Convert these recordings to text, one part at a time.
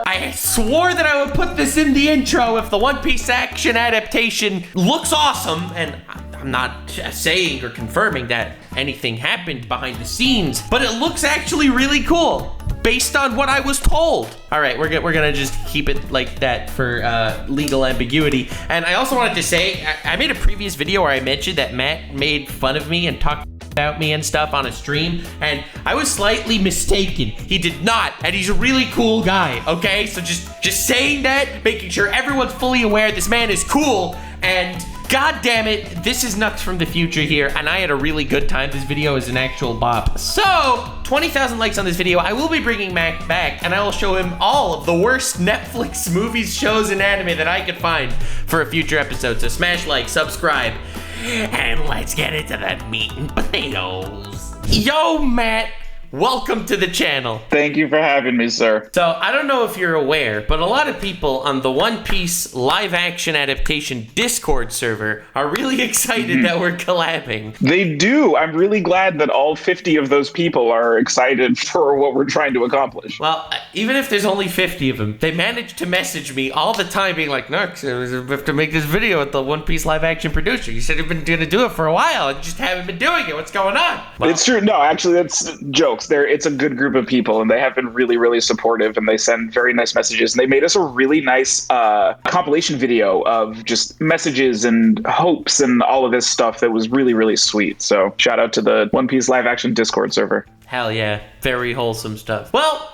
I swore that I would put this in the intro if the One Piece action adaptation looks awesome, and I'm not saying or confirming that anything happened behind the scenes, but it looks actually really cool based on what I was told. All right, we're gonna just keep it like that for legal ambiguity. And I also wanted to say, I made a previous video where I mentioned that Matt made fun of me and talked about me and stuff on a stream, and I was slightly mistaken. He did not, and he's a really cool guy, okay? So just saying that, making sure everyone's fully aware this man is cool, and God damn it, this is Nuts from the future here, and I had a really good time. This video is an actual bop. So, 20,000 likes on this video. I will be bringing Mac back, and I will show him all of the worst Netflix movies, shows, and anime that I could find for a future episode. So smash like, subscribe, and let's get into that meat and potatoes. Yo, Matt. Welcome to the channel. Thank you for having me, sir. So, I don't know if you're aware, but a lot of people on the One Piece live action adaptation Discord server are really excited that we're collabing. They do. I'm really glad that all 50 of those people are excited for what we're trying to accomplish. Well, even if there's only 50 of them, they manage to message me all the time being like, Nux, we have to make this video with the One Piece live action producer. You said you've been going to do it for a while and just haven't been doing it. What's going on? Well, it's true. No, actually, that's jokes. It's a good group of people, and they have been really, really supportive, and they send very nice messages. And they made us a really nice compilation video of just messages and hopes and all of this stuff that was really, really sweet. So shout out to the One Piece live action Discord server. Hell yeah. Very wholesome stuff. Well,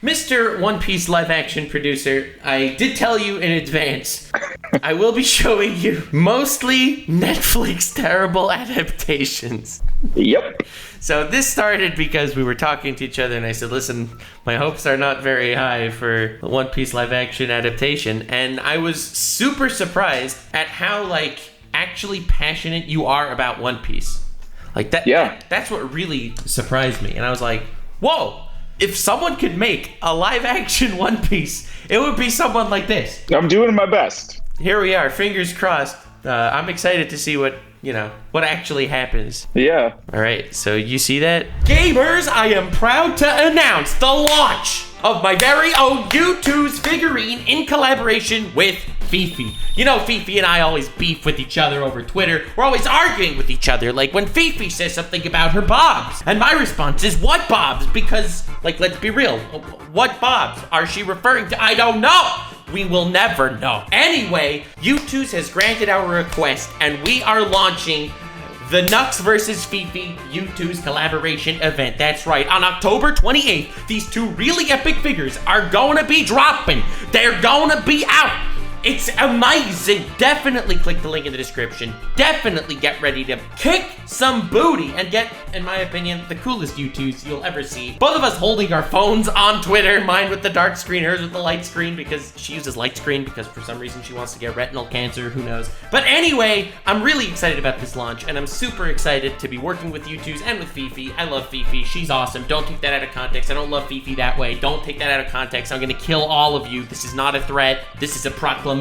Mr. One Piece live action producer, I did tell you in advance, I will be showing you mostly Netflix terrible adaptations. Yep. So this started because we were talking to each other and I said, listen, my hopes are not very high for the One Piece live action adaptation. And I was super surprised at how actually passionate you are about One Piece. Like that. Yeah. That's what really surprised me. And I was like, whoa, if someone could make a live action One Piece, it would be someone like this. I'm doing my best. Here we are, fingers crossed. I'm excited to see what actually happens. Yeah. All right, so you see that? Gamers, I am proud to announce the launch of my very own Vtube's figurine in collaboration with Fifi. You know, Fifi and I always beef with each other over Twitter. We're always arguing with each other, like when Fifi says something about her bobs. And my response is, what bobs? Because, let's be real. What bobs are she referring to? I don't know. We will never know. Anyway, Vtube's has granted our request, and we are launching the Nux vs. Fifi Vtube's collaboration event. That's right. On October 28th, these two really epic figures are going to be dropping. They're going to be out. It's amazing. Definitely click the link in the description. Definitely get ready to kick some booty and get, in my opinion, the coolest Vtube's you'll ever see. Both of us holding our phones on Twitter, mine with the dark screen, hers with the light screen, because she uses light screen because for some reason she wants to get retinal cancer, who knows. But anyway, I'm really excited about this launch, and I'm super excited to be working with Vtube's and with Fifi. I love Fifi. She's awesome. Don't take that out of context. I don't love Fifi that way. Don't take that out of context. I'm gonna kill all of you. This is not a threat. This is a proclamation.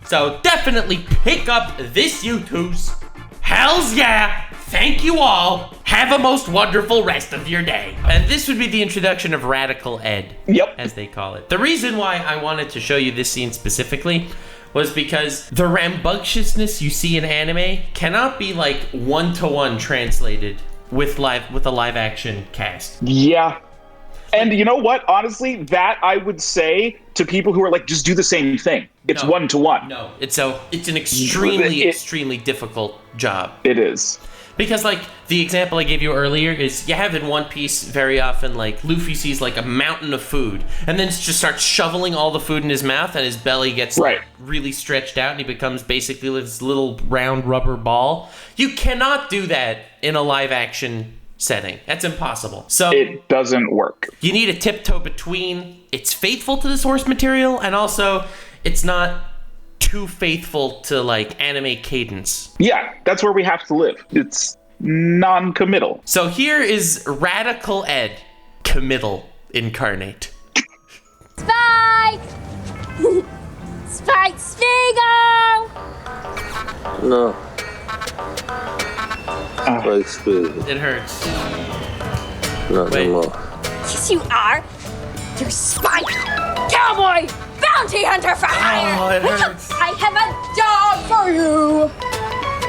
So definitely pick up this Vtube's. Hells yeah! Thank you all. Have a most wonderful rest of your day. And this would be the introduction of Radical Ed. Yep. As they call it. The reason why I wanted to show you this scene specifically was because the rambunctiousness you see in anime cannot be one-to-one translated with a live action cast. Yeah. And you know what? Honestly, that I would say to people who are just do the same thing. It's one-to-one. No, it's an extremely difficult job. It is. Because the example I gave you earlier is you have in One Piece very often Luffy sees a mountain of food and then just starts shoveling all the food in his mouth and his belly gets really stretched out and he becomes basically this little round rubber ball. You cannot do that in a live action setting. That's impossible. So it doesn't work. You need a tiptoe between it's faithful to the source material and also it's not too faithful to anime cadence. Yeah, that's where we have to live. It's non-committal. So here is Radical Ed, committal incarnate. Spike! Spike Spiegel! No. Spike Spiegel. It hurts. Not anymore. Yes, you are. You're Spike. Kill cowboy bounty hunter for hire. Oh, it hurts. I have a job for you.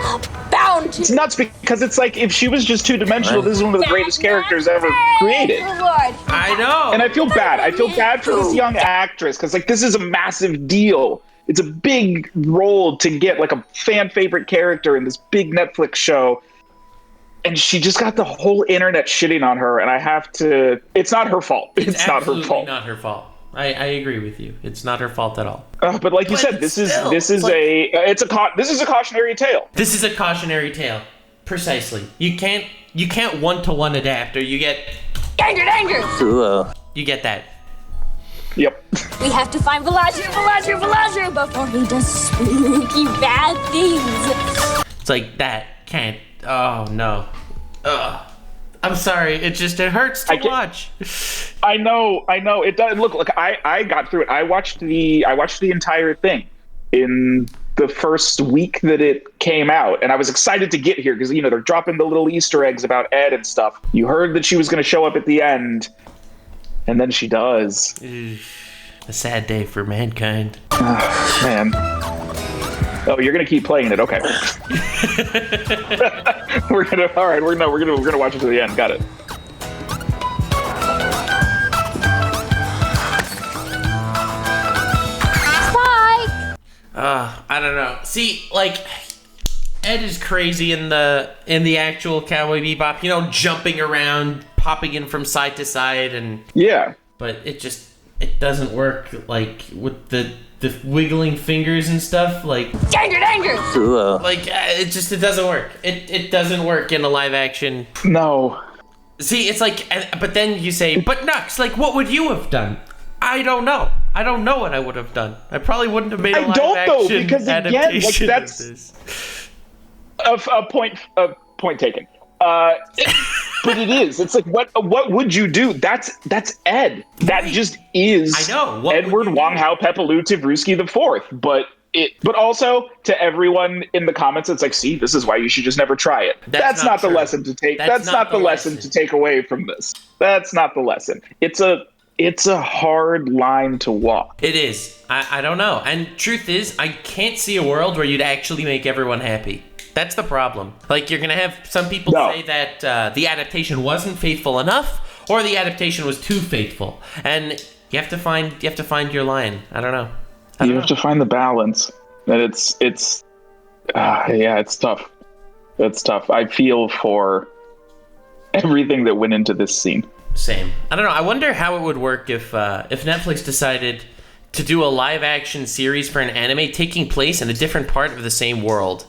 A bounty. It's nuts because it's like if she was just two-dimensional, this is one of the greatest characters ever created. I know. And I feel bad. I feel bad for this young actress because like this is a massive deal. It's a big role to get like a fan favorite character in this big Netflix show. And she just got the whole internet shitting on her, and I have to. It's not her fault. It's not her fault. Not her fault. I agree with you. It's not her fault at all. But like you said, this is a cautionary tale. This is a cautionary tale, precisely. You can't one-to-one adapt, or you get Danger! you get that. Yep. We have to find Villaggio before he does spooky bad things. It's like that can't. Oh no. Ugh. I'm sorry. It hurts to watch. I know. It does. Look. I got through it. I watched the entire thing in the first week that it came out, and I was excited to get here because they're dropping the little Easter eggs about Ed and stuff. You heard that she was going to show up at the end, and then she does. A sad day for mankind. Man. Oh, you're gonna keep playing it. Okay. We're gonna watch it to the end. Got it. Bye. I don't know. See, like Ed is crazy in the actual Cowboy Bebop. Jumping around, popping in from side to side, and yeah. But it doesn't work like with the wiggling fingers and stuff, like Danger! Like it doesn't work. It doesn't work in a live action. No. See, it's like, but then you say, but Nux, like, what would you have done? I don't know. I don't know what I would have done. I probably wouldn't have made a live action because again, like that's a point taken. But it is. It's like what would you do? That's Ed. That just is. I know. Edward Wong Hao Pepaloo Tavruski the Fourth. But also to everyone in the comments, it's like, see, this is why you should just never try it. That's not the lesson to take. That's not the lesson to take away from this. That's not the lesson. It's a hard line to walk. It is. I don't know. And truth is, I can't see a world where you'd actually make everyone happy. That's the problem. Like, you're gonna have some people say that the adaptation wasn't faithful enough, or the adaptation was too faithful, and you have to find your line. I don't know. You have to find the balance, and it's tough. It's tough. I feel for everything that went into this scene. Same. I don't know. I wonder how it would work if Netflix decided to do a live action series for an anime taking place in a different part of the same world.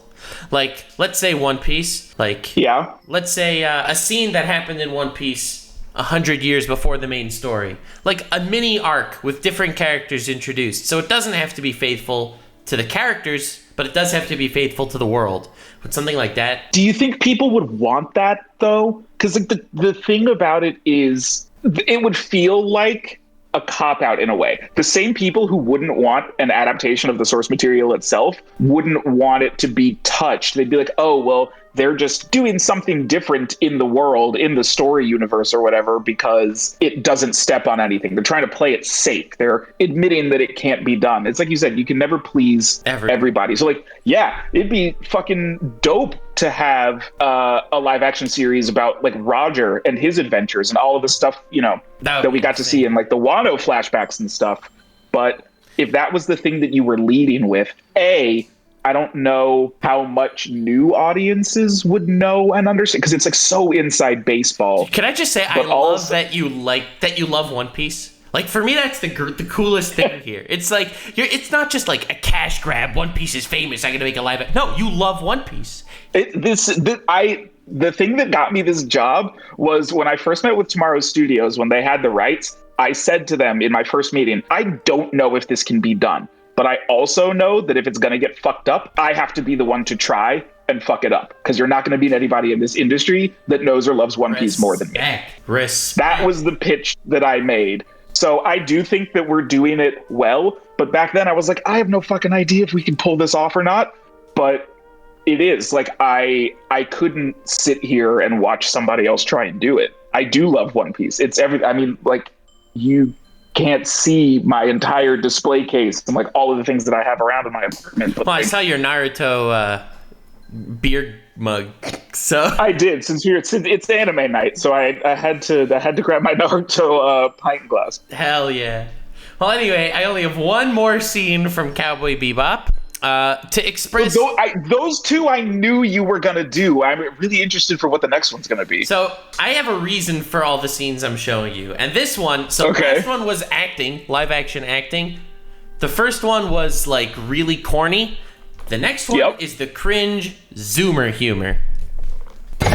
Like, let's say One Piece. Let's say a scene that happened in One Piece 100 years before the main story. Like a mini arc with different characters introduced. So it doesn't have to be faithful to the characters, but it does have to be faithful to the world. But something like that. Do you think people would want that, though? Because like the thing about it is, it would feel like a cop-out in a way. The same people who wouldn't want an adaptation of the source material itself wouldn't want it to be touched. They'd be like, oh, well, they're just doing something different in the world, in the story universe or whatever, because it doesn't step on anything. They're trying to play it safe. They're admitting that it can't be done. It's like you said, you can never please everybody. So like, yeah, it'd be fucking dope to have a live action series about like Roger and his adventures and all of the stuff, that we got to see in like the Wano flashbacks and stuff. But if that was the thing that you were leading with, I don't know how much new audiences would know and understand, because it's like so inside baseball. Can I just say, I love that you love One Piece. Like, for me, that's the coolest thing here. It's like, it's not just like a cash grab. One Piece is famous, I'm gonna make a live. No, you love One Piece. The thing that got me this job was when I first met with Tomorrow Studios, when they had the rights. I said to them in my first meeting, I don't know if this can be done. But I also know that if it's going to get fucked up, I have to be the one to try and fuck it up. Because you're not going to beat anybody in this industry that knows or loves One Piece more than me. That was the pitch that I made. So I do think that we're doing it well. But back then I was like, I have no fucking idea if we can pull this off or not. But it is. Like, I couldn't sit here and watch somebody else try and do it. I do love One Piece. You can't see my entire display case and like all of the things that I have around in my apartment. But, well, I saw your Naruto beer mug, so I did since it's anime night, so I had to grab my Naruto pint glass. Hell yeah. Well, anyway, I only have one more scene from Cowboy Bebop to express. Those two I knew you were gonna do. I'm really interested for what the next one's gonna be. So I have a reason for all the scenes I'm showing you, and this one. So the last one was acting, live action acting. The first one was like really corny. The next one is the cringe Zoomer humor. Welcome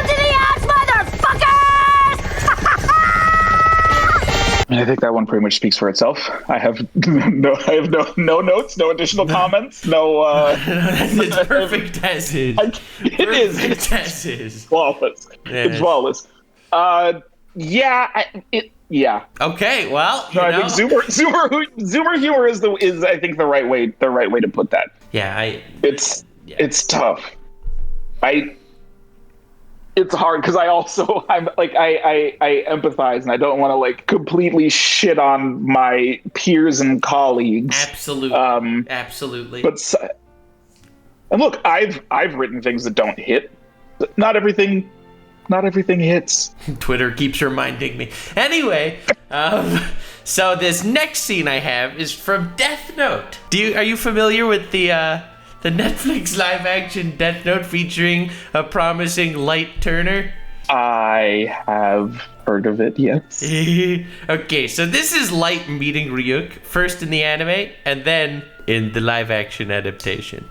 to the ads, motherfuckers! I think that one pretty much speaks for itself. I have no notes, no additional comments, no. It's perfect as is. It is. It's flawless. Yeah. It's flawless. Yeah. Okay, well, I think Zoomer humor is I think the right way to put that. Yeah, it's tough. It's hard because I empathize and I don't want to like completely shit on my peers and colleagues. Absolutely. But and look, I've written things that don't hit. Not everything hits. Twitter keeps reminding me. Anyway, so this next scene I have is from Death Note. Are you familiar with the Netflix live action Death Note featuring a promising Light Turner? I have heard of it, yes. Okay, so this is Light meeting Ryuk, first in the anime, and then in the live action adaptation.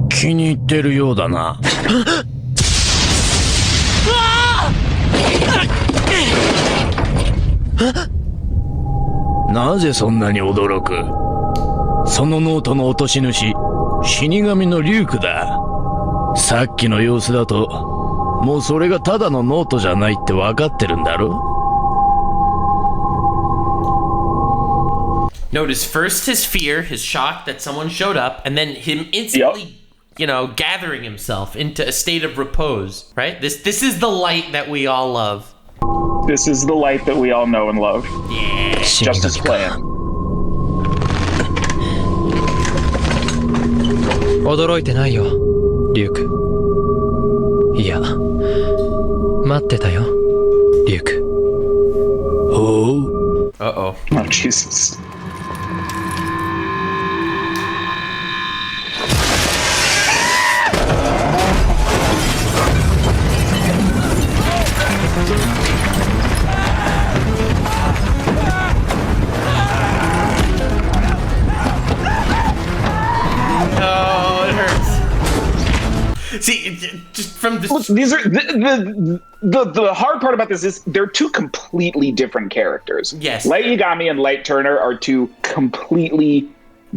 気に入ってるようだな。なぜそんなに驚く？そのノートの落とし主、死神のリュウクだ。さっきの様子だと、もうそれがただのノートじゃないって分かってるんだろ？ Notice first his fear, his shock that someone showed up, and then him instantly, gathering himself into a state of repose, right? This is the Light that we all love. This is the Light that we all know and love. Yeah. Justice Plan. 驚いてないよ、リュウク。いや、待ってたよ、リュウク。おう。Uh-oh. Oh, Jesus. See, just from this. Look, these are the hard part about this is they're two completely different characters. Yes. Light Yagami and Light Turner are two completely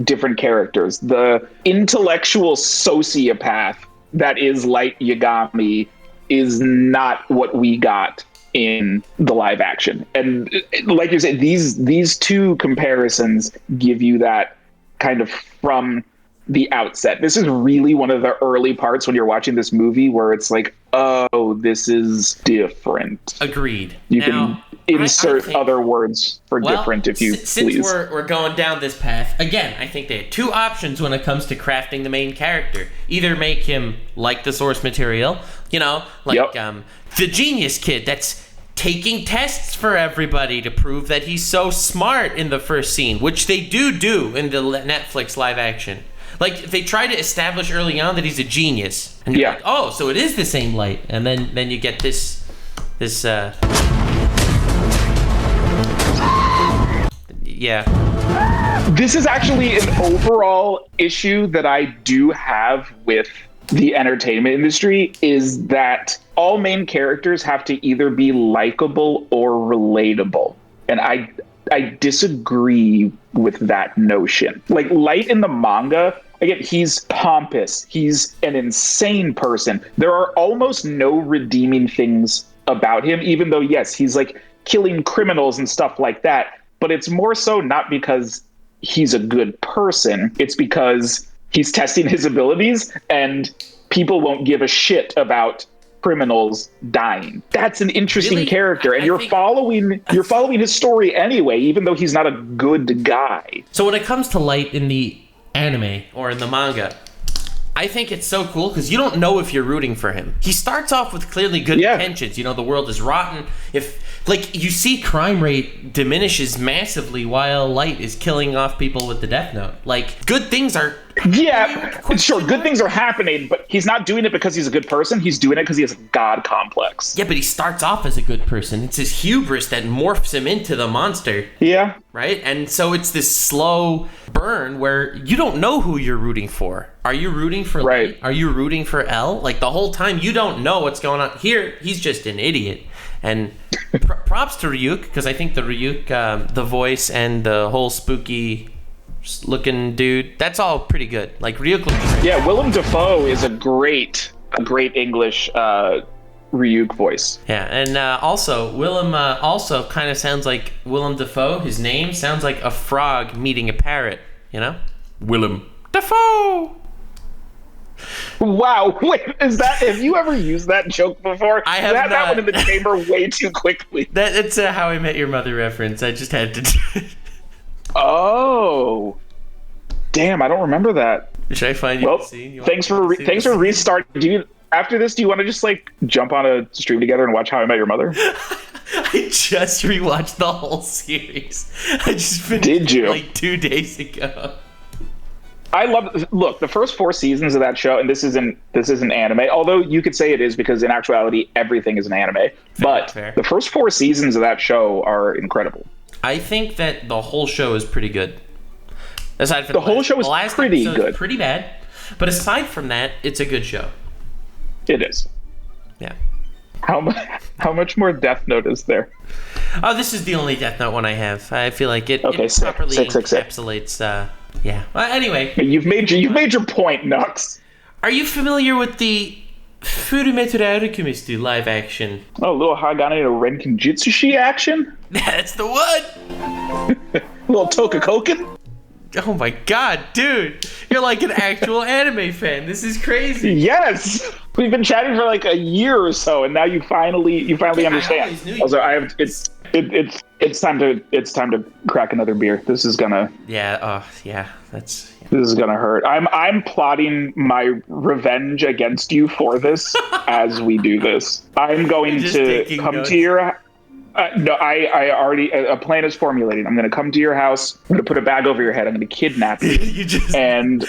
different characters. The intellectual sociopath that is Light Yagami is not what we got in the live action. And like you said, these two comparisons give you that kind of from the outset. This is really one of the early parts when you're watching this movie where it's like, oh, this is different. Agreed. You can insert other words for different if you please. Since we're going down this path, again, I think they had two options when it comes to crafting the main character. Either make him like the source material, the genius kid that's taking tests for everybody to prove that he's so smart in the first scene, which they do in the Netflix live action. Like, they try to establish early on that he's a genius. And you're like, oh, so it is the same Light. And then you get this This is actually an overall issue that I do have with the entertainment industry, is that all main characters have to either be likable or relatable. And I disagree with that notion. Like, Light in the manga, again, he's pompous. He's an insane person. There are almost no redeeming things about him, even though, yes, he's like killing criminals and stuff like that. But it's more so not because he's a good person. It's because he's testing his abilities and people won't give a shit about criminals dying. That's an interesting Really? character, and you're following his story anyway, even though he's not a good guy. So when it comes to Light in the anime or in the manga, I think it's so cool because you don't know if you're rooting for him. He starts off with clearly good intentions. You know, the world is rotten. If, like, you see crime rate diminishes massively while Light is killing off people with the Death Note. Like, good things are... Yeah, sure, good things are happening, but he's not doing it because he's a good person. He's doing it because he has a god complex. Yeah, but he starts off as a good person. It's his hubris that morphs him into the monster. Yeah. Right? And so it's this slow burn where you don't know who you're rooting for. Are you rooting for Light? Are you rooting for L? Like, the whole time you don't know what's going on. Here, he's just an idiot. And props to Ryuk, because I think the Ryuk, the voice and the whole spooky looking dude, that's all pretty good. Like, Ryuk looks... Yeah, Willem Dafoe is a great English Ryuk voice. Yeah, and also, Willem also kind of sounds like Willem Dafoe. His name sounds like a frog meeting a parrot, you know? Willem Dafoe! Wow, wait, have you ever used that joke before? I have not. That one in the chamber way too quickly. It's a How I Met Your Mother reference. I just had to do it. Oh, damn! I don't remember that. Should I find you? Well, thanks for restarting. After this, do you want to just like jump on a stream together and watch How I Met Your Mother? I just rewatched the whole series. I just finished Did you? it like 2 days ago. I look, the first 4 seasons of that show, and this isn't anime, although you could say it is because in actuality everything is an anime. Fair. The first 4 seasons of that show are incredible. I think that the whole show is pretty good. Aside from the whole show is pretty good. Pretty bad, but aside from that, it's a good show. It is. Yeah. How much more Death Note is there? Oh, this is the only Death Note one I have. I feel like it properly encapsulates. Yeah. Well, anyway, you've made your point, Nux. Are you familiar with the Furumeto Alchemist live action? Oh, little Hagane no Renkinjutsushi action? That's the one! Little Tokakoken? Oh my god, dude! You're like an actual anime fan. This is crazy. Yes! We've been chatting for like a year or so, and now you finally understand. Also, it's time to crack another beer. This is gonna this is gonna hurt. I'm plotting my revenge against you for this as we do this. I'm going to come to your no, I already, a plan is formulating. I'm going to come to your house. I'm going to put a bag over your head. I'm going to kidnap you. And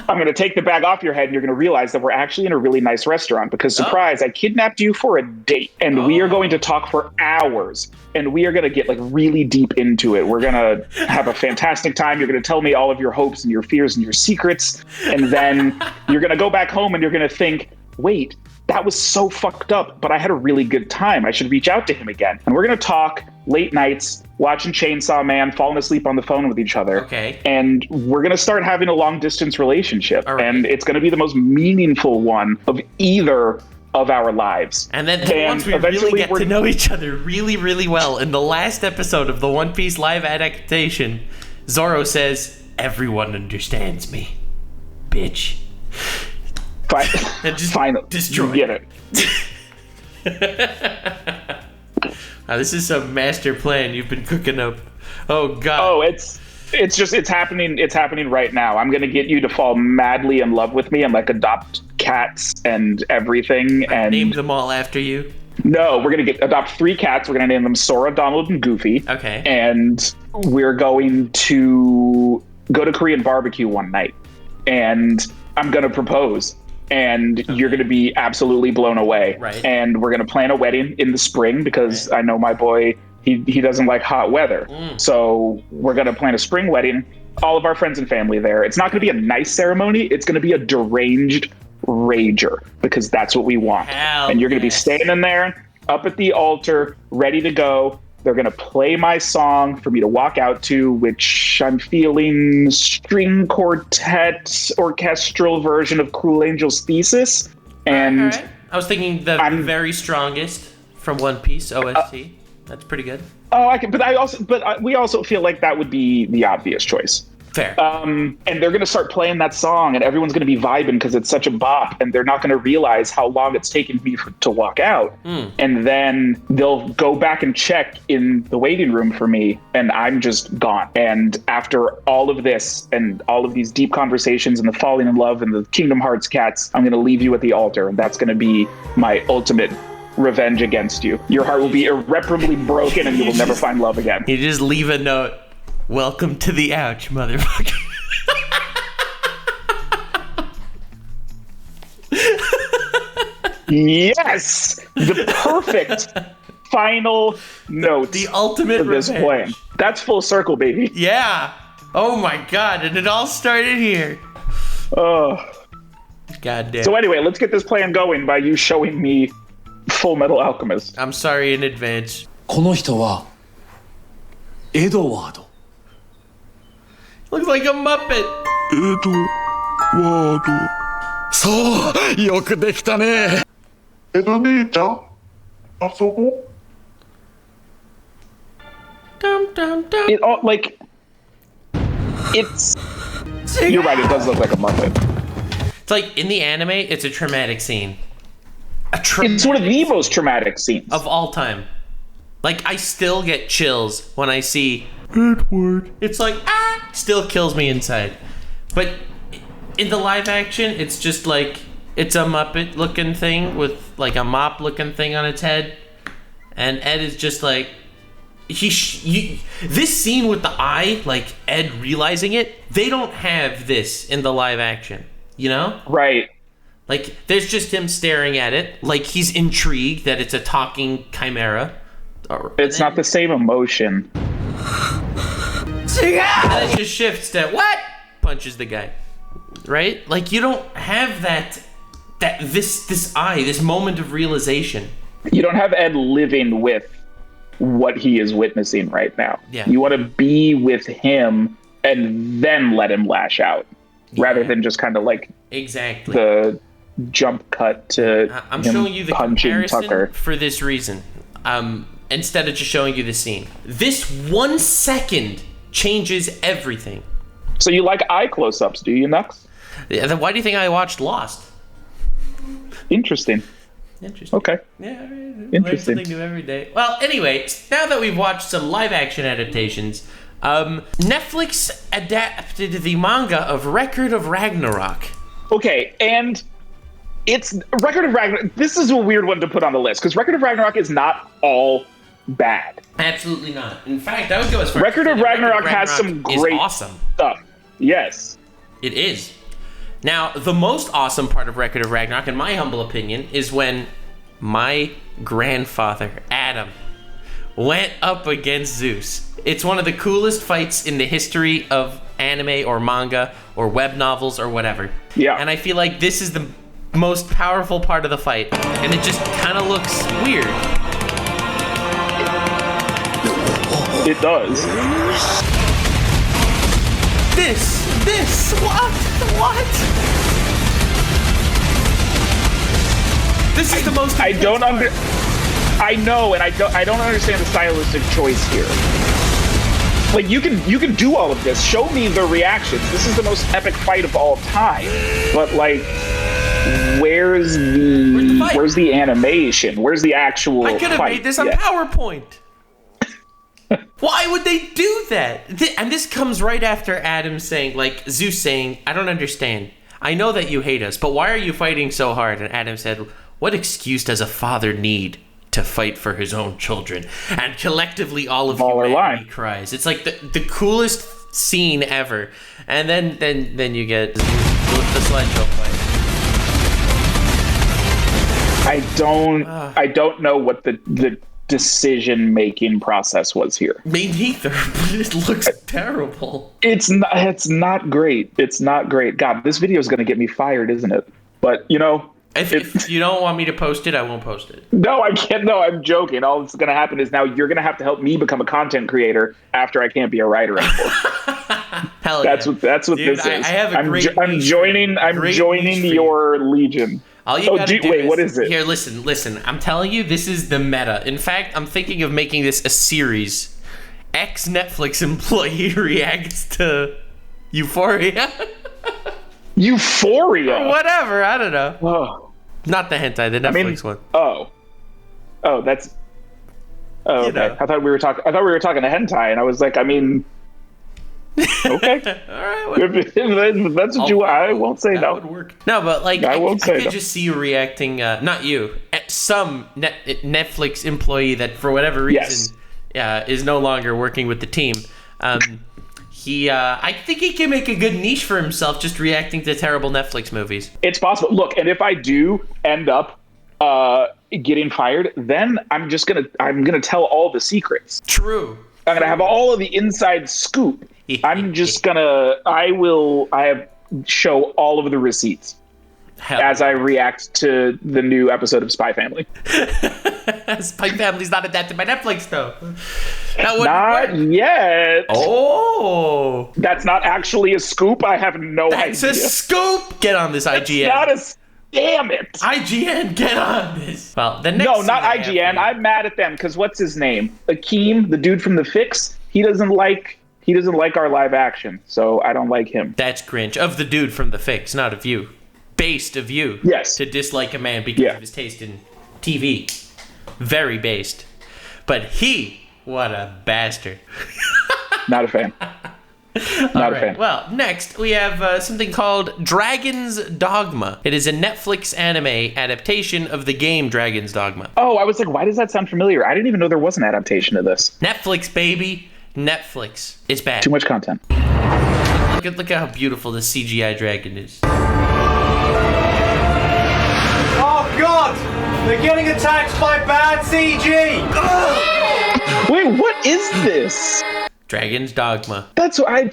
I'm going to take the bag off your head, and you're going to realize that we're actually in a really nice restaurant because, surprise, I kidnapped you for a date. And we are going to talk for hours. And we are going to get like really deep into it. We're going to have a fantastic time. You're going to tell me all of your hopes and your fears and your secrets. And then you're going to go back home and you're going to think, wait, that was so fucked up, but I had a really good time. I should reach out to him again. And we're going to talk late nights, watching Chainsaw Man, falling asleep on the phone with each other. Okay. And we're going to start having a long distance relationship. Right. And it's going to be the most meaningful one of either of our lives. And then once we really get to know each other really, really well, in the last episode of the One Piece live adaptation, Zoro says, "Everyone understands me, bitch." And just destroy. You get it. Now, this is some master plan you've been cooking up. Oh god. Oh, it's happening. It's happening right now. I'm gonna get you to fall madly in love with me and like adopt cats and everything. And name them all after you. No, we're gonna adopt 3 cats. We're gonna name them Sora, Donald, and Goofy. Okay. And we're going to go to Korean barbecue one night, and I'm gonna propose. And you're going to be absolutely blown away. Right. And we're going to plan a wedding in the spring because I know my boy, he doesn't like hot weather. So we're going to plan a spring wedding, all of our friends and family there. It's not going to be a nice ceremony. It's going to be a deranged rager because that's what we want. And you're going to be standing there up at the altar, ready to go. They're going to play my song for me to walk out to, which I'm feeling string quartet orchestral version of Cruel Angel's Thesis. And right. I was thinking the very strongest from One Piece OST. That's pretty good. Oh, we also feel like that would be the obvious choice. Fair. And they're going to start playing that song, and everyone's going to be vibing because it's such a bop, and they're not going to realize how long it's taken me to walk out. And then they'll go back and check in the waiting room for me, and I'm just gone. And after all of this and all of these deep conversations and the falling in love and the Kingdom Hearts cats, I'm going to leave you at the altar, and that's going to be my ultimate revenge against you. Your heart will be irreparably broken, and you will never find love again. You just leave a note. Welcome to the ouch, motherfucker. Yes! The perfect final note. The ultimate for this revenge. plan. That's full circle, baby. Yeah. Oh my god, and it all started here. Oh. God damn. So anyway, let's get this plan going by you showing me Full Metal Alchemist. I'm sorry in advance. この人はエドワード。 Looks like a Muppet. そうよくできたね。エド姉ちゃんあそこ Dum, dum, dum. It all, like, it's... You're right, it does look like a Muppet. It's like, in the anime, it's a traumatic scene. It's one of the most traumatic scenes. Of all time. Like, I still get chills when I see Edward. It's like, still kills me inside. But in the live action, it's just like, it's a Muppet looking thing with like a mop looking thing on its head. And Ed is just like, this scene with the eye, like Ed realizing it, they don't have this in the live action, you know? Right. Like, there's just him staring at it, like he's intrigued that it's a talking chimera. It's not the same emotion. And then it just shifts to, what? Punches the guy. Right? Like, you don't have this eye, this moment of realization. You don't have Ed living with what he is witnessing right now. Yeah. You want to be with him and then let him lash out, rather than just kind of like exactly the jump cut to I'm him showing you the punching comparison Tucker. for this reason. Instead of just showing you the scene. This 1 second changes everything. So you like eye close-ups, do you, Nux? Yeah, then why do you think I watched Lost? Interesting. Okay. Yeah, learn Interesting. something new every day. Well, anyway, now that we've watched some live-action adaptations, Netflix adapted the manga of Record of Ragnarok. Okay, and it's Record of Ragnarok. This is a weird one to put on the list because Record of Ragnarok is not all bad. Absolutely not. In fact, I would go as far Record as of Ragnarok has some great awesome stuff. Yes. It is. Now, the most awesome part of Record of Ragnarok, in my humble opinion, is when my grandfather, Adam, went up against Zeus. It's one of the coolest fights in the history of anime or manga or web novels or whatever. Yeah. And I feel like this is the most powerful part of the fight, and it just kind of looks weird. It does. What? This is the most. I know, and I don't understand the stylistic choice here. Like you can do all of this. Show me the reactions. This is the most epic fight of all time. But like, where's the animation? Where's the actual fight? I could have made this on PowerPoint. Why would they do that? And this comes right after Adam saying, like, Zeus saying, I don't understand. I know that you hate us, but why are you fighting so hard? And Adam said, what excuse does a father need to fight for his own children? And collectively all of humanity cries. It's like the coolest scene ever. And then you get the slideshow fight. I don't know what the decision-making process was here. Me neither, but it looks terrible. It's not great. It's not great. God, this video is going to get me fired, isn't it? But, you know... If you don't want me to post it, I won't post it. No, I can't. No, I'm joking. All that's going to happen is now you're going to have to help me become a content creator after I can't be a writer anymore. Hell that's yeah. what Dude, this is. I have a great I'm joining your legion. All you gotta do is, what is it? Here, listen. I'm telling you, this is the meta. In fact, I'm thinking of making this a series. Ex-Netflix employee reacts to Euphoria. Euphoria. Or whatever. I don't know. Oh. Not the hentai, the Netflix one. Oh, that's. Oh, okay. know. I thought we were talking a hentai, and I was like, I mean, okay. All right. If that's what you. I won't say that no. would work. No, but like I won't say could no. just see you reacting. Not you. Some Netflix employee that for whatever reason, is no longer working with the team. I think he can make a good niche for himself just reacting to terrible Netflix movies. It's possible. Look, and if I do end up getting fired, then I'm gonna tell all the secrets. True. I'm gonna have all of the inside scoop. I have show all of the receipts as I react to the new episode of Spy Family. Spy Family's not adapted by Netflix, though. Not yet. Oh. That's not actually a scoop. I have no idea. It's a scoop. Get on this IGN. Damn it. IGN, get on this. Well, the next. No, not IGN. I'm mad at them because what's his name? Akeem, the dude from The Fix. He doesn't like our live action, so I don't like him. That's cringe. Of the dude from The Fix, not of you. Based of you. Yes. To dislike a man because of his taste in TV. Very based. But what a bastard. Not a fan. Not a fan. Well, next we have something called Dragon's Dogma. It is a Netflix anime adaptation of the game Dragon's Dogma. Oh, I was like, why does that sound familiar? I didn't even know there was an adaptation of this. Netflix, baby. Netflix. It's bad. Too much content. Look at how beautiful the CGI dragon is. Oh God! They're getting attacked by bad CG! Wait, what is this? Dragon's Dogma. That's what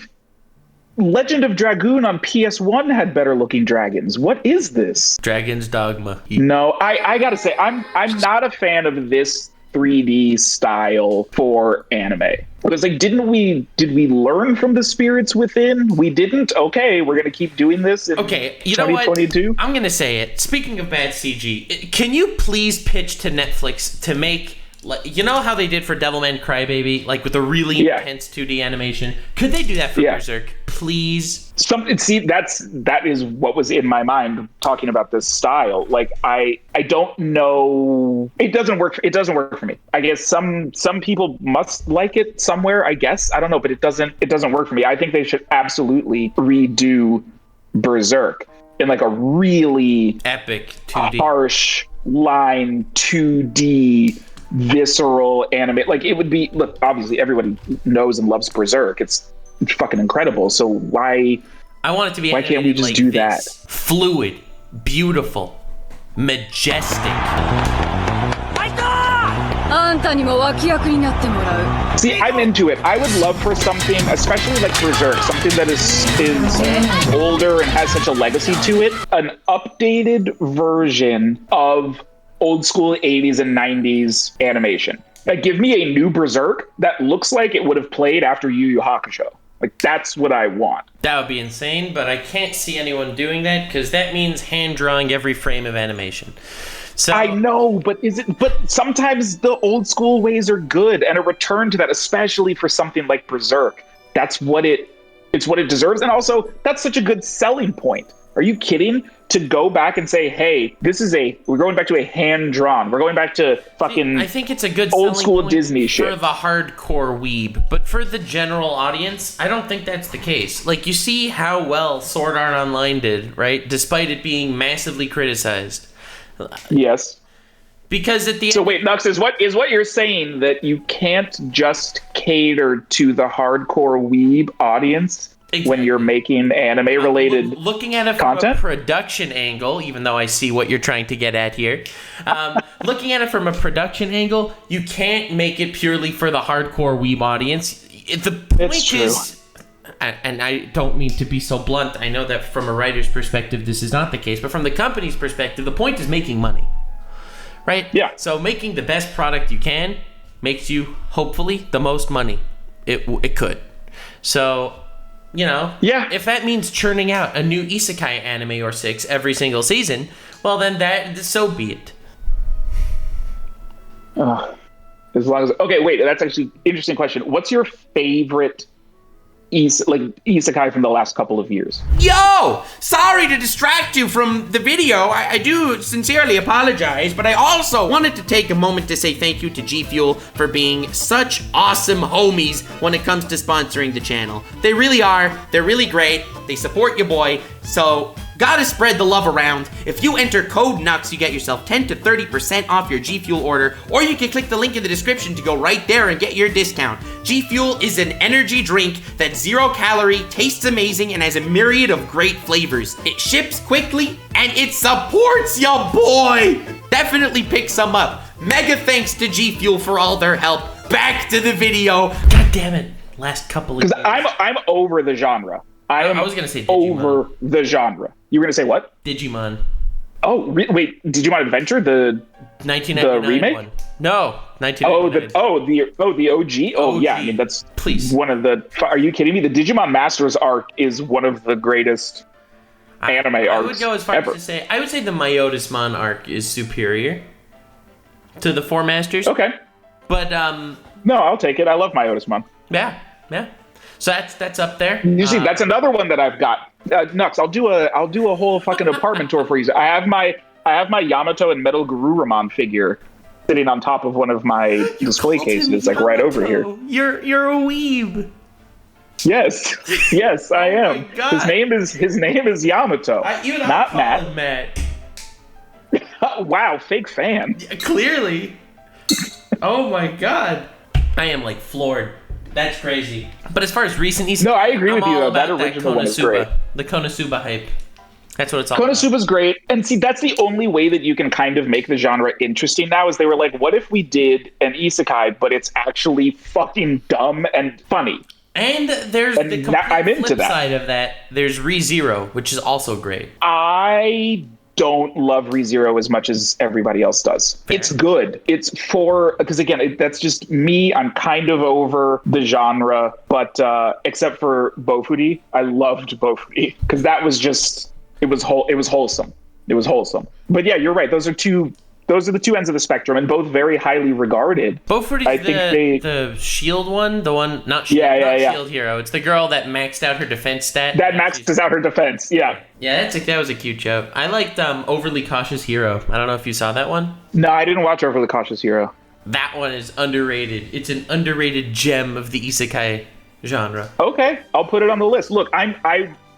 Legend of Dragoon on PS1 had better looking dragons. What is this? Dragon's Dogma. No, I gotta say, I'm not a fan of this 3D style for anime. Because did we learn from the spirits within? We didn't? Okay, we're gonna keep doing this in you know what? 2022? I'm gonna say it. Speaking of bad CG, can you please pitch to Netflix to make, you know how they did for Devilman Crybaby, like with a really intense 2D animation? Could they do that for Berserk, please? That is what was in my mind talking about this style. Like I don't know. It doesn't work. It doesn't work for me. I guess some people must like it somewhere. I guess I don't know, but it doesn't work for me. I think they should absolutely redo Berserk in like a really epic 2D, harsh line 2D. Visceral anime. Like it would be, look, obviously everybody knows and loves Berserk. It's fucking incredible. So why can't we just do that? Fluid, beautiful, majestic. See, I'm into it. I would love for something, especially like Berserk, something that is older and has such a legacy to it, an updated version of old school 80s and 90s animation. Like, give me a new Berserk that looks like it would have played after Yu Yu Hakusho. Like, that's what I want. That would be insane, but I can't see anyone doing that because that means hand drawing every frame of animation. So I know, but sometimes the old school ways are good, and a return to that, especially for something like Berserk, it's what it deserves. And also, that's such a good selling point. Are you kidding? To go back and say, hey, we're going back to a hand-drawn. We're going back to fucking I think it's a good old school point Disney shit. For the hardcore weeb, but for the general audience, I don't think that's the case. Like, you see how well Sword Art Online did, right? Despite it being massively criticized. Yes. Because at the end... So wait, Nux, is what you're saying that you can't just cater to the hardcore weeb audience? Exactly. When you're making anime-related looking at it from a production angle, even though I see what you're trying to get at here, looking at it from a production angle, you can't make it purely for the hardcore weeb audience. The point is, and I don't mean to be so blunt, I know that from a writer's perspective this is not the case, but from the company's perspective, the point is making money, right? Yeah. So making the best product you can makes you, hopefully, the most money. It could. So... You know, if that means churning out a new isekai anime or 6 every single season, well, then so be it. As long as... Okay, wait, that's actually an interesting question. What's your favorite isekai from the last couple of years. Yo! Sorry to distract you from the video. I do sincerely apologize, but I also wanted to take a moment to say thank you to G Fuel for being such awesome homies when it comes to sponsoring the channel. They really are. They're really great. They support your boy. So gotta spread the love around. If you enter code NUX, you get yourself 10 to 30% off your G Fuel order, or you can click the link in the description to go right there and get your discount. G Fuel is an energy drink that's 0 calorie, tastes amazing, and has a myriad of great flavors. It ships quickly, and it supports ya boy! Definitely pick some up. Mega thanks to G Fuel for all their help. Back to the video. God damn it. Last couple of years. Because I'm over the genre. I was gonna say Digimon. Over the genre. You were gonna say what? Digimon. Oh, wait, Digimon Adventure, the 1999 the remake? one. No, 1999. The OG. Oh yeah, I mean that's one of the. Are you kidding me? The Digimon Masters arc is one of the greatest anime arcs. I would go as far ever. as to say I would say the Myotismon arc is superior to the Four Masters. Okay. But no, I'll take it. I love Myotismon. Yeah. So that's up there. You see, that's another one that I've got. Nux, I'll do a whole fucking apartment tour for you. I have my Yamato and Metal Garurumon figure sitting on top of one of my display cases, like right over here. You're a weeb. Yes, I am. His name is Yamato, not Matt. Wow, fake fan. Yeah, clearly. Oh my god, I am like floored. That's crazy. But as far as recent Isekai, no, I agree with you though. That about original one is great. The Konosuba hype. That's what it's all about. Konosuba's great. And see, that's the only way that you can kind of make the genre interesting now is they were like, what if we did an isekai, but it's actually fucking dumb and funny? And there's the complete flip side of that. There's ReZero, which is also great. I don't love ReZero as much as everybody else does. Fair. It's good. It's because again, that's just me. I'm kind of over the genre, but except for Bofuri, I loved Bofuri because that was just it was wholesome. It was wholesome. But yeah, you're right. Those are the two ends of the spectrum, and both very highly regarded. Bofuri's the shield one, the one not shield hero. It's the girl that maxed out her defense stat. That maxes out her defense. Yeah. Yeah, that was a cute joke. I liked Overly Cautious Hero. I don't know if you saw that one. No, I didn't watch Overly Cautious Hero. That one is underrated. It's an underrated gem of the isekai genre. Okay, I'll put it on the list. Look, I'm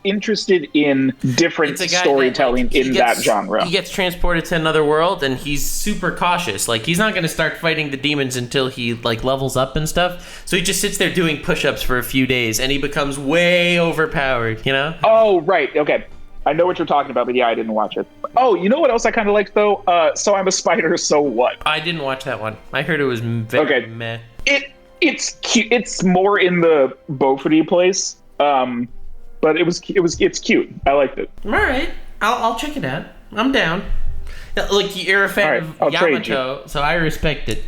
interested in different storytelling in that genre. He gets transported to another world and he's super cautious. Like he's not going to start fighting the demons until he like levels up and stuff. So he just sits there doing push-ups for a few days and he becomes way overpowered, you know? Oh, right. Okay. I know what you're talking about, but yeah, I didn't watch it. Oh, you know what else I kind of liked though? So I'm a Spider, So What? I didn't watch that one. I heard it was very meh. It's cute. It's more in the Bofuri place. But it's cute. I liked it. All right, I'll check it out. I'm down. Like you're a fan of Yamato, so I respect it.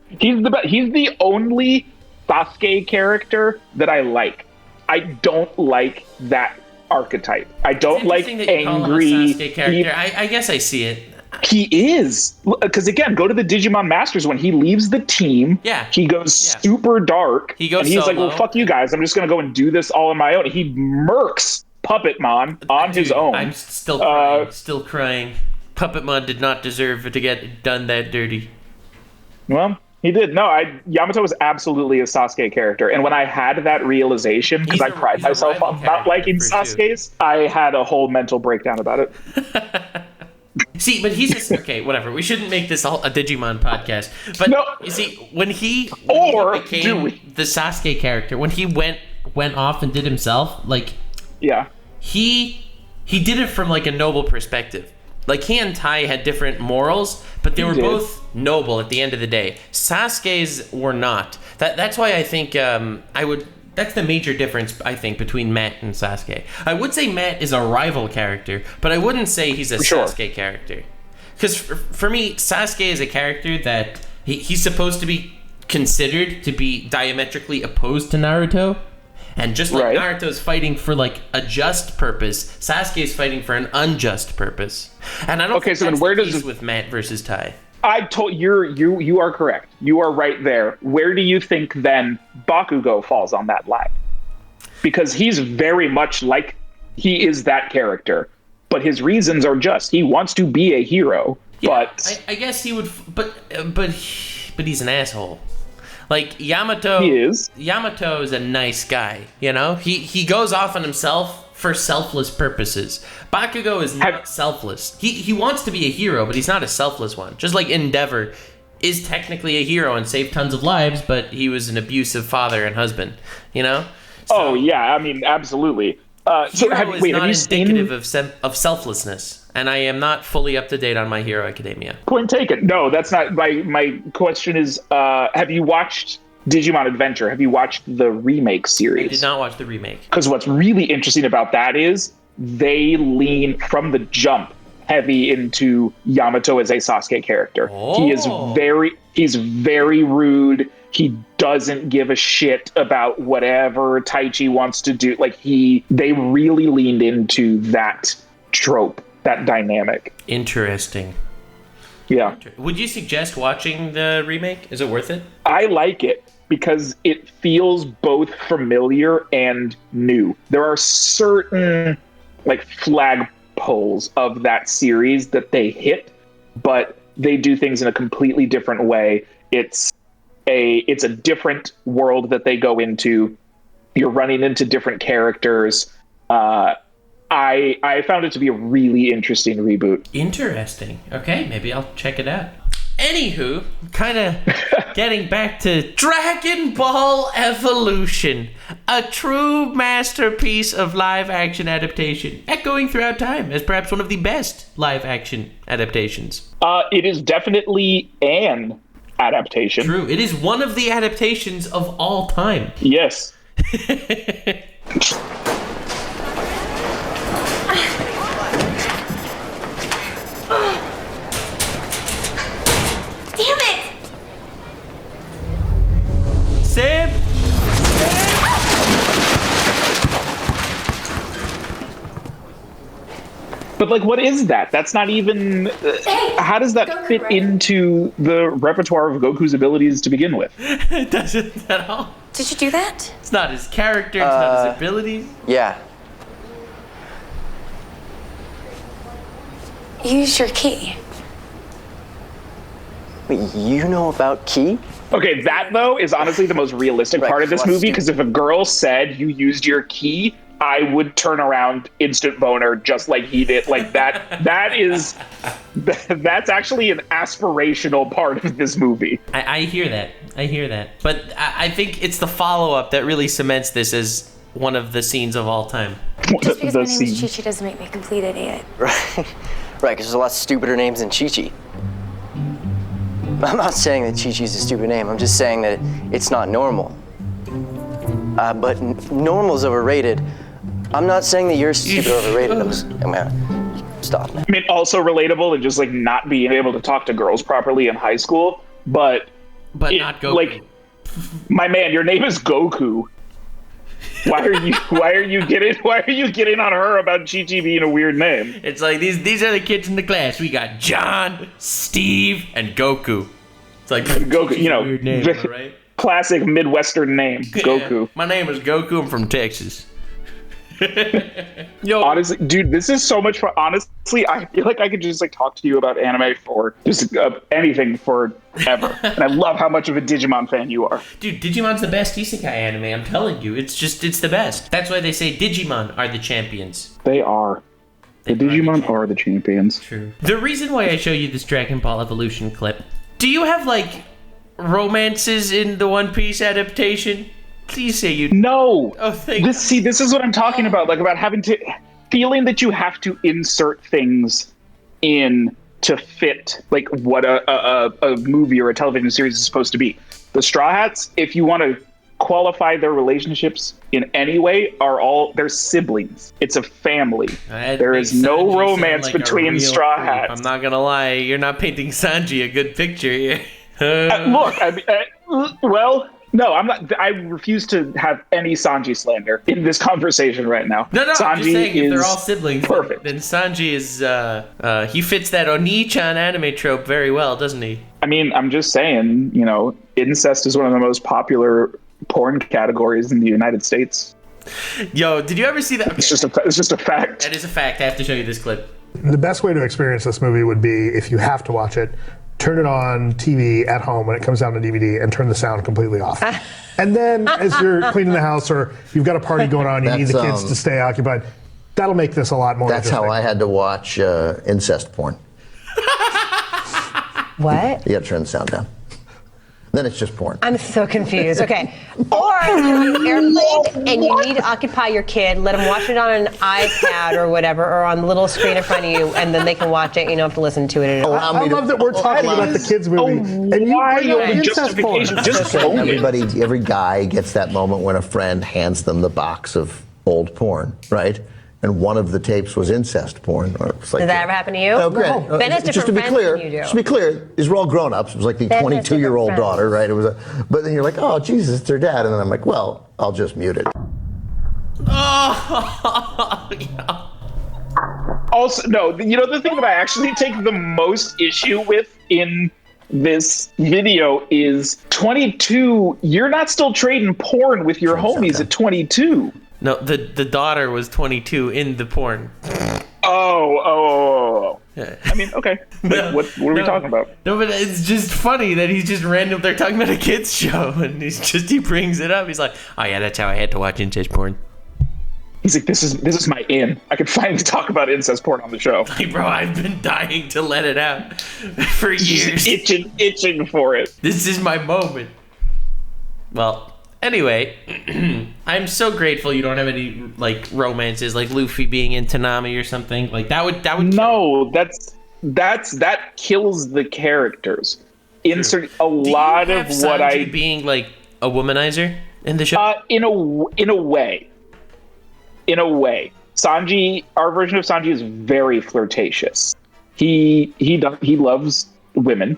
He's the only Sasuke character that I like. I don't like that archetype. I don't like angry Sasuke character. I guess I see it. He is, because again, go to the Digimon Masters when he leaves the team. Yeah, he goes super dark. He's like, "Well, fuck you guys. I'm just gonna go and do this all on my own." He murks Puppetmon on his own. I'm still crying. Puppetmon did not deserve to get done that dirty. Well, he did. No, Yamato was absolutely a Sasuke character, and when I had that realization, because I pride myself on not liking Sasuke's, I had a whole mental breakdown about it. See, but he's just okay. Whatever. We shouldn't make this a Digimon podcast. But no. You see, when he became the Sasuke character, when he went off and did himself, like he did it from like a noble perspective. Like he and Tai had different morals, but they were both noble at the end of the day. Sasuke's were not. That's why I think that's the major difference, I think, between Matt and Sasuke. I would say Matt is a rival character, but I wouldn't say he's a Sasuke character. Because for me, Sasuke is a character that he's supposed to be considered to be diametrically opposed to Naruto. And just like Naruto's fighting for like a just purpose, Sasuke is fighting for an unjust purpose. And I don't think that's the case with Matt versus Tai. You are correct. You are right there. Where do you think then Bakugo falls on that line? because he's very much like he is that character, but his reasons are just he wants to be a hero. Yeah, but I guess he would, but he's an asshole. Like Yamato, Yamato is a nice guy, you know. He goes off on himself for selfless purposes. Bakugo is not selfless. He wants to be a hero, but he's not a selfless one. Just like Endeavor is technically a hero and saved tons of lives, but he was an abusive father and husband, you know. So, I mean, absolutely. Hero is not indicative of selflessness. And I am not fully up to date on My Hero Academia. Point taken. No, that's not my question is, have you watched Digimon Adventure? Have you watched the remake series? I did not watch the remake. Because what's really interesting about that is they lean from the jump heavy into Yamato as a Sasuke character. Oh. He's very rude. He doesn't give a shit about whatever Taichi wants to do. Like they really leaned into that trope. That dynamic. Interesting. Yeah. Would you suggest watching the remake? Is it worth it? I like it because it feels both familiar and new. There are certain like flagpoles of that series that they hit, but they do things in a completely different way. It's a different world that they go into. You're running into different characters. I found it to be a really interesting reboot. Interesting. Okay, maybe I'll check it out. Anywho, kind of getting back to Dragon Ball Evolution, a true masterpiece of live-action adaptation, echoing throughout time as perhaps one of the best live-action adaptations. It is definitely an adaptation. True, it is one of the adaptations of all time. Yes. Damn it! Sam! But like, what is that? That's not even. How does that fit into the repertoire of Goku's abilities to begin with? It doesn't at all. Did you do that? It's not his character, it's not his abilities. Yeah. Use your key. Wait, you know about Ki? Okay, that though is honestly the most realistic part of this movie, because if a girl said you used your key, I would turn around instant boner just like he did. Like that's actually an aspirational part of this movie. I hear that. But I think it's the follow-up that really cements this as one of the scenes of all time. Just because my name is Chi-Chi doesn't make me a complete idiot. Right, because there's a lot stupider names than Chi-Chi. I'm not saying that Chi-Chi's a stupid name. I'm just saying that it's not normal. But normal's overrated. I'm not saying that you're stupid or overrated. Stop. I mean, also relatable and just like not being able to talk to girls properly in high school, but not Goku. Like, my man, your name is Goku. Why are you getting on her about Chi-Chi being a weird name? It's like these are the kids in the class. We got John, Steve, and Goku. It's like Goku, you know, weird name, right? Classic Midwestern name, Goku. Yeah, my name is Goku. I'm from Texas. Yo, honestly, dude, this is so much fun. Honestly, I feel like I could just like talk to you about anime for just anything forever. And I love how much of a Digimon fan you are. Dude, Digimon's the best isekai anime. I'm telling you, it's the best. That's why they say Digimon are the champions. They are. The Digimon are the champions. True. The reason why I show you this Dragon Ball Evolution clip. Do you have like romances in the One Piece adaptation? Please say you. No. Oh, thank you. This is what I'm talking about. Like about having to, feeling that you have to insert things in to fit like what a movie or a television series is supposed to be. The Straw Hats, if you want to qualify their relationships in any way, they're siblings. It's a family. There is no romance like between Straw Hats. I'm not gonna lie, you're not painting Sanji a good picture here. Look, well. No, I'm not. I refuse to have any Sanji slander in this conversation right now. No, Sanji I'm just saying if they're all siblings, perfect. Then Sanji is, he fits that Oni-chan anime trope very well, doesn't he? I mean, I'm just saying, you know, incest is one of the most popular porn categories in the United States. Yo, did you ever see that? Okay. It's just a fact. That is a fact. I have to show you this clip. The best way to experience this movie would be, if you have to watch it, turn it on TV at home when it comes down to DVD and turn the sound completely off. And then as you're cleaning the house or you've got a party going on, you need the kids to stay occupied, that'll make this a lot more interesting. That's how I had to watch incest porn. What? You gotta turn the sound down. Then it's just porn. I'm so confused. Okay. Or you're on an airplane and you need to occupy your kid, let them watch it on an iPad or whatever, or on the little screen in front of you, and then they can watch it. You don't have to listen to it at all. I love that we're talking about the kids' movie. And you bring up incest porn. Just every guy gets that moment when a friend hands them the box of old porn, right? And one of the tapes was incest porn. Or it was like, did that ever happen to you? No, great. Ben has different friends than you do. Just to be clear, these were all grown-ups. It was like the 22-year-old daughter, right? It was but then you're like, oh, Jesus, it's their dad. And then I'm like, well, I'll just mute it. Oh, yeah. Also, no, the thing that I actually take the most issue with in this video is 22, you're not still trading porn with your homies at 22. No, the daughter was 22 in the porn. Oh. I mean, okay. No, what are we talking about? No, but it's just funny that he's just random. They're talking about a kids show, and he brings it up. He's like, oh yeah, that's how I had to watch incest porn. He's like, this is my in. I could finally talk about incest porn on the show. Like, bro, I've been dying to let it out for years. Just itching for it. This is my moment. Well, anyway, I'm so grateful you don't have any like romances, like Luffy being into Nami or something. Like that would. No, that kills the characters. Insert a lot of what Sanji being like a womanizer in the show. In a way. Sanji, our version of Sanji is very flirtatious. He loves women.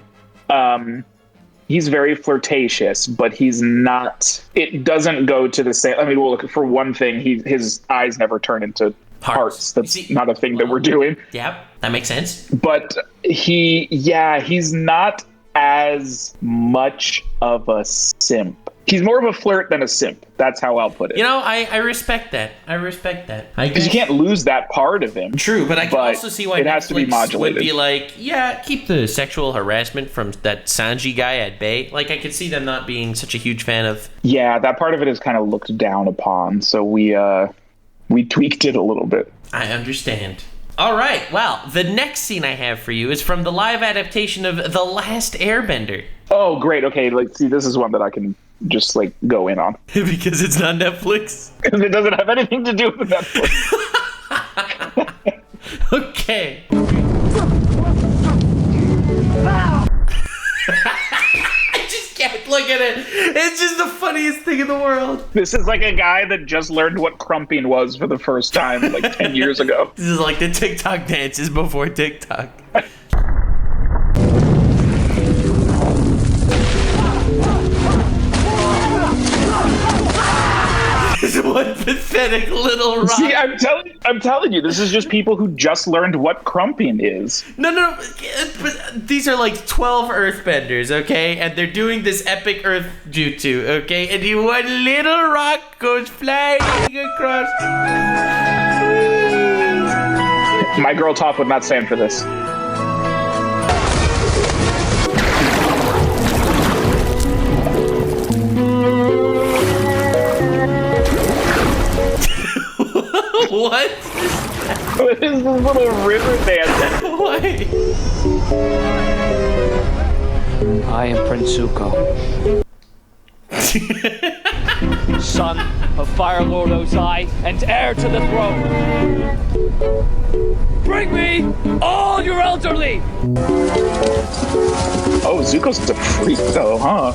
He's very flirtatious, but he's not. It doesn't go to the same. I mean, well, look, for one thing, his eyes never turn into hearts. That's not a thing that we're doing. Yeah, that makes sense. But he's not as much of a simp. He's more of a flirt than a simp. That's how I'll put it. You know, I respect that. Because you can't lose that part of him. True, but I can also see why it has to be modulated. Would be like, yeah, keep the sexual harassment from that Sanji guy at bay. Like, I could see them not being such a huge fan of. Yeah, that part of it is kind of looked down upon. So we tweaked it a little bit. I understand. All right, well, the next scene I have for you is from the live adaptation of The Last Airbender. Oh, great. Okay, this is one that I can just go in on. Because it's not Netflix? Because it doesn't have anything to do with Netflix. Okay. I just can't look at it. It's just the funniest thing in the world. This is like a guy that just learned what crumping was for the first time 10 years ago. This is like the TikTok dances before TikTok. This one pathetic little rock. See, I'm telling you, this is just people who just learned what crumping is. No, but these are 12 earthbenders, okay? And they're doing this epic earth jutsu, okay? And one little rock goes flying across. My girl Toph would not stand for this. What? What is this little river dance? Why? I am Prince Zuko. Son of Fire Lord Ozai and heir to the throne. Bring me all your elderly! Oh, Zuko's a freak though, huh?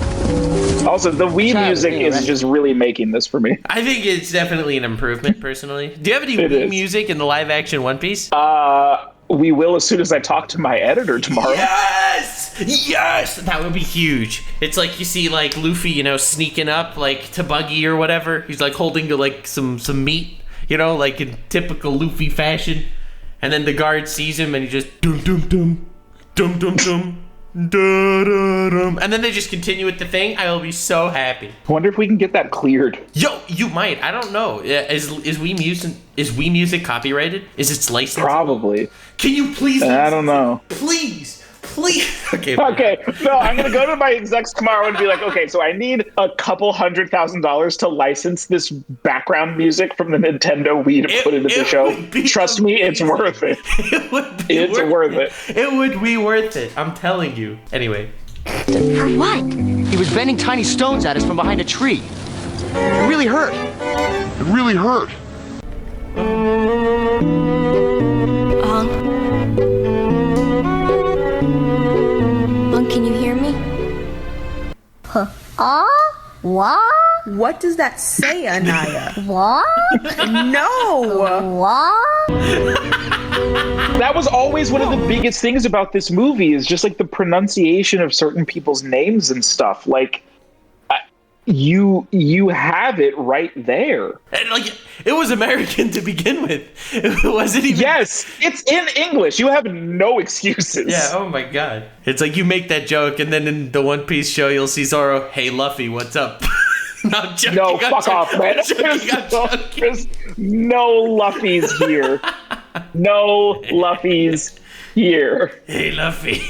Also, the Wii music is just really making this for me. I think it's definitely an improvement, personally. Do you have any Wii music in the live-action One Piece? We will as soon as I talk to my editor tomorrow. Yes! That would be huge. It's like you see Luffy, sneaking up to Buggy or whatever. He's holding to some meat, in typical Luffy fashion. And then the guard sees him and he just dum dum dum dum dum dum Da-da-dum. And then they just continue with the thing. I will be so happy. I wonder if we can get that cleared. Yo, you might. I don't know. Is Wii Music copyrighted? Is it licensed? Probably. Can you please? I don't know. Please. Okay. Okay. No, I'm gonna go to my execs tomorrow and be like, okay, so I need a couple $100,000 to license this background music from the Nintendo Wii to put into the show. Trust me, it's worth it. It would be worth it. It would be worth it. I'm telling you. Anyway. For what? He was bending tiny stones at us from behind a tree. It really hurt. It really hurt. Can you hear me? Huh. What? What does that say, Anaya? What? No! What? That was always one of the biggest things about this movie is just like the pronunciation of certain people's names and stuff. Like, you have it right there. And like, it was American to begin with. It wasn't even. Yes, it's in English. You have no excuses. Yeah. Oh my god. It's like you make that joke, and then in the One Piece show, you'll see Zoro. Hey, Luffy, what's up? Not joking. No, fuck off, man. There's no Luffies here. No Luffies here. Hey, Luffy.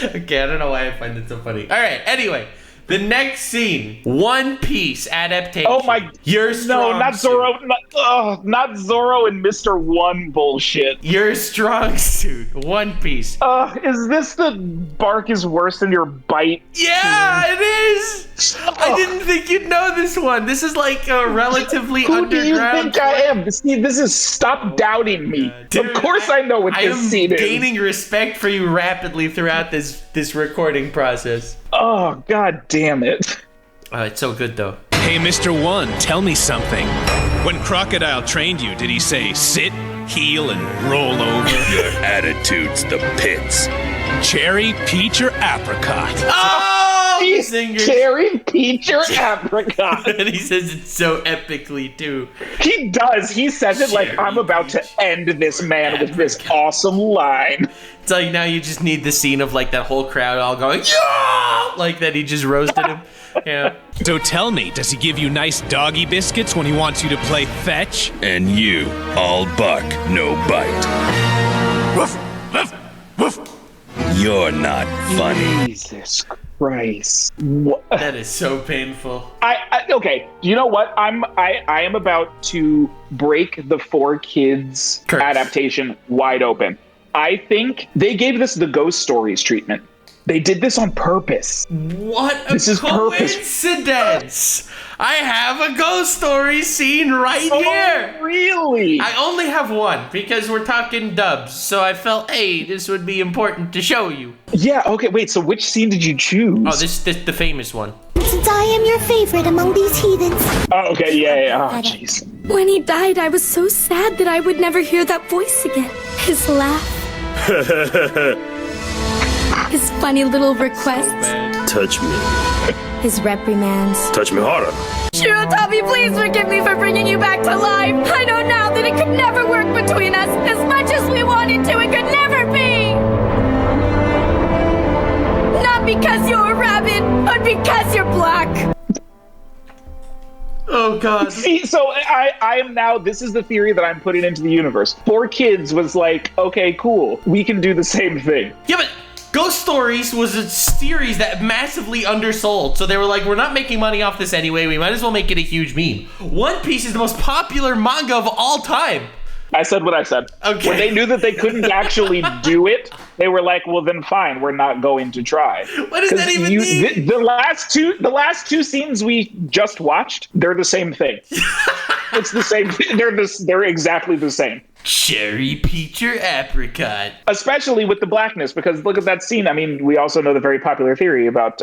Okay, I don't know why I find it so funny. All right. Anyway. The next scene, One Piece adaptation. Oh my! You're strong. No, not Zoro. Not Zoro and Mr. One bullshit. Your strong suit, One Piece. Is this the bark is worse than your bite? Yeah, it is. I didn't think you'd know this one. This is like a relatively Who underground. do you think I am? See, this is stop doubting me. Dude, of course, I know what this scene is. I am gaining respect for you rapidly throughout this recording process. Oh, god damn it. It's so good, though. Hey, Mr. One, tell me something. When Crocodile trained you, did he say sit, heel, and roll over? Your attitude's the pits. Cherry, peach, or apricot? Oh! Cherry, peach, or apricot. And he says it so epically, too. He does. He says it like I'm about to end this man with this awesome line. It's like now you just need the scene of like that whole crowd all going, yeah! Like that he just roasted him. Yeah. So tell me, does he give you nice doggy biscuits when he wants you to play fetch? And you, all bark, no bite. Woof, woof, woof. You're not funny. Jesus Christ. What? That is so painful. Okay, you know what? I am about to break the 4Kids adaptation wide open. I think they gave this the Ghost Stories treatment. They did this on purpose. What a coincidence! I have a Ghost Story scene right here. Really? I only have one because we're talking dubs, so I felt, hey, this would be important to show you. Yeah. Okay. Wait. So which scene did you choose? Oh, this the famous one. Since I am your favorite among these heathens. Oh, okay. Yeah. Oh, jeez. When he died, I was so sad that I would never hear that voice again. His laugh. His funny little requests. Touch me. His reprimands. Touch me harder. Shirotami, please forgive me for bringing you back to life. I know now that it could never work between us. As much as we wanted to, it could never be. Not because you're a rabbit, but because you're black. Oh, God. See, so I am now, this is the theory that I'm putting into the universe. 4Kids was like, okay, cool. We can do the same thing. Yeah, but Ghost Stories was a series that massively undersold. So they were like, we're not making money off this anyway. We might as well make it a huge meme. One Piece is the most popular manga of all time. I said what I said. Okay. When they knew that they couldn't actually do it, they were like, well, then fine, we're not going to try. What does that even mean? The last two scenes we just watched, they're the same thing. It's the same. They're exactly the same. Cherry, peach, or apricot. Especially with the blackness, because look at that scene. I mean, we also know the very popular theory about,